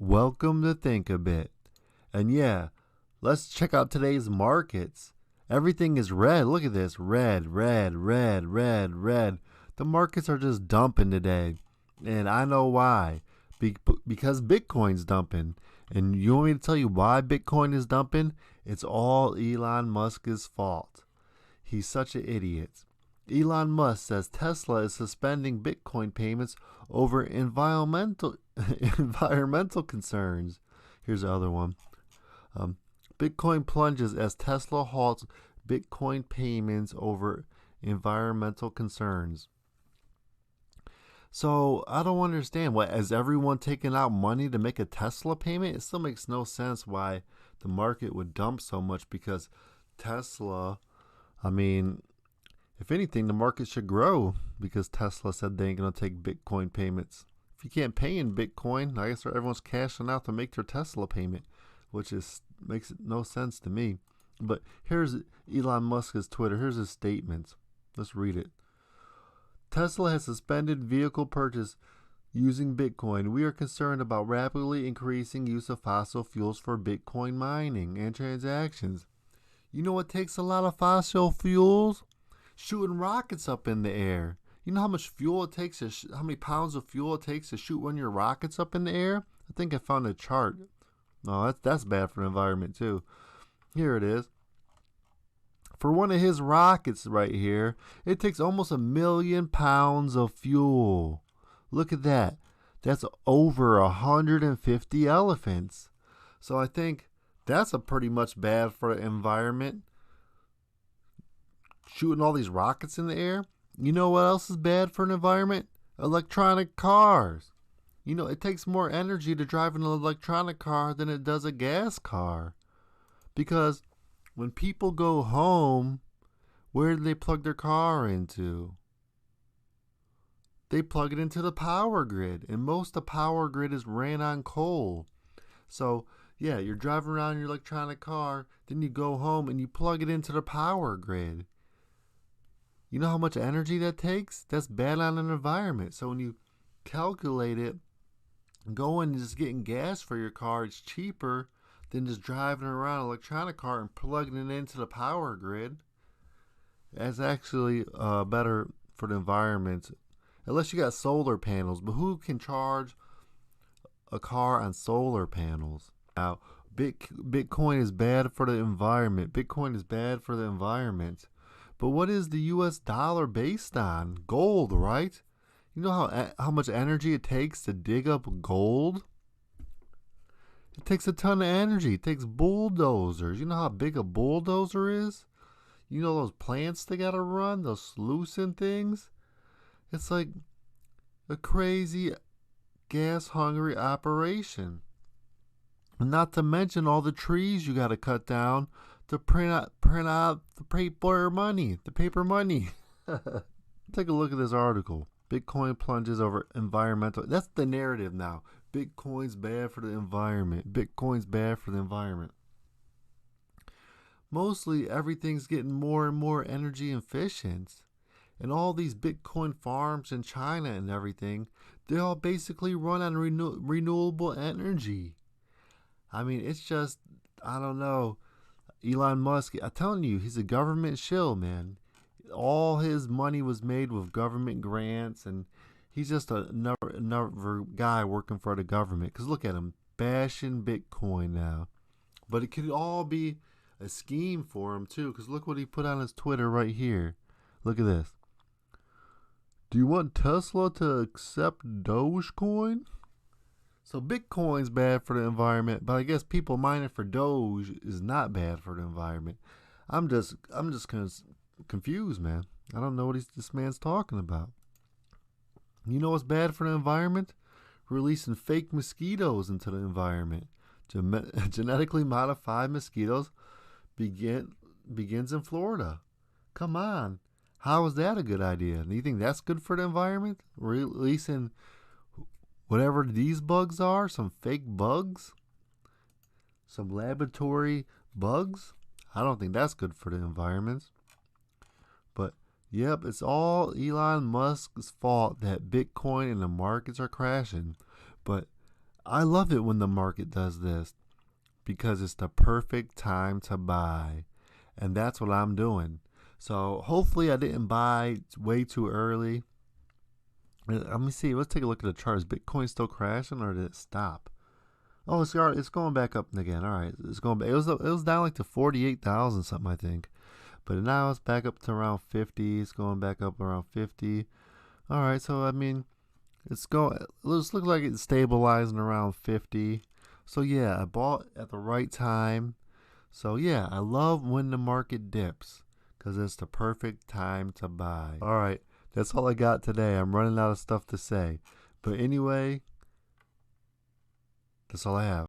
Welcome to Think a Bit. And yeah, let's check out today's markets. Everything is red. Look at this. Red, red, red, red, red. The markets are just dumping today. And I know why. Because Bitcoin's dumping. And you want me to tell you why Bitcoin is dumping? It's all Elon Musk's fault. He's such an idiot. Elon Musk says Tesla is suspending Bitcoin payments over environmental concerns. Here's the other one. Bitcoin plunges as Tesla halts Bitcoin payments over environmental concerns. So I don't understand. What, has everyone taken out money to make a Tesla payment? It still makes no sense why the market would dump so much, because Tesla, if anything, the market should grow because Tesla said they ain't going to take Bitcoin payments. If you can't pay in Bitcoin, I guess everyone's cashing out to make their Tesla payment, which makes no sense to me. But here's Elon Musk's Twitter. Here's his statements. Let's read it. Tesla has suspended vehicle purchase using Bitcoin. We are concerned about rapidly increasing use of fossil fuels for Bitcoin mining and transactions. You know what takes a lot of fossil fuels? Shooting rockets up in the air. You know how much fuel it takes how many pounds of fuel it takes to shoot one of your rockets up in the air? I think I found a chart. No, that's bad for the environment too. Here it is. For one of his rockets right here, it takes almost 1 million pounds of fuel. Look at that. That's over 150 elephants. So I think that's a pretty much bad for the environment. Shooting all these rockets in the air. You know what else is bad for an environment? Electronic cars. You know, it takes more energy to drive an electronic car than it does a gas car. Because when people go home, where do they plug their car into? They plug it into the power grid. And most of the power grid is ran on coal. So, yeah, you're driving around your electronic car, then you go home and you plug it into the power grid. You know how much energy that takes? That's bad on an environment. So when you calculate it, going and just getting gas for your car is cheaper than just driving around an electronic car and plugging it into the power grid. That's actually better for the environment. Unless you got solar panels. But who can charge a car on solar panels? Now, Bitcoin is bad for the environment. Bitcoin is bad for the environment. But what is the US dollar based on? Gold, right? You know how much energy it takes to dig up gold? It takes a ton of energy. It takes bulldozers. You know how big a bulldozer is? You know those plants they gotta run? Those sluicing things? It's like a crazy gas-hungry operation. And not to mention all the trees you gotta cut down to print out the paper money. Take a look at this article. Bitcoin plunges over environmental. That's the narrative now. Bitcoin's bad for the environment. Bitcoin's bad for the environment. Mostly everything's getting more and more energy efficient. And all these Bitcoin farms in China and everything, they all basically run on renewable energy. It's just, I don't know. Elon Musk, I'm telling you, he's a government shill, man. All his money was made with government grants, and he's just another guy working for the government. Because look at him, bashing Bitcoin now. But it could all be a scheme for him, too. Because look what he put on his Twitter right here. Look at this. Do you want Tesla to accept Dogecoin? So Bitcoin's bad for the environment, but I guess people mining for Doge is not bad for the environment. I'm just confused, man. I don't know what this man's talking about. You know what's bad for the environment? Releasing fake mosquitoes into the environment. Genetically modified mosquitoes begins in Florida. Come on. How is that a good idea? Do you think that's good for the environment? Releasing whatever these bugs are, some fake bugs, some laboratory bugs. I don't think that's good for the environment. But yep, it's all Elon Musk's fault that Bitcoin and the markets are crashing. But I love it when the market does this because it's the perfect time to buy. And that's what I'm doing. So hopefully I didn't buy way too early. Let me see. Let's take a look at the chart. Is Bitcoin still crashing or did it stop? Oh, it's going back up again. All right, it's going back. It was down like to 48,000 something, I think, but now it's back up to around 50. It's going back up around 50. All right, so I mean, it looks like it's stabilizing around 50. So yeah, I bought at the right time. So yeah, I love when the market dips because it's the perfect time to buy. All right, that's all I got today. I'm running out of stuff to say, but anyway, that's all I have.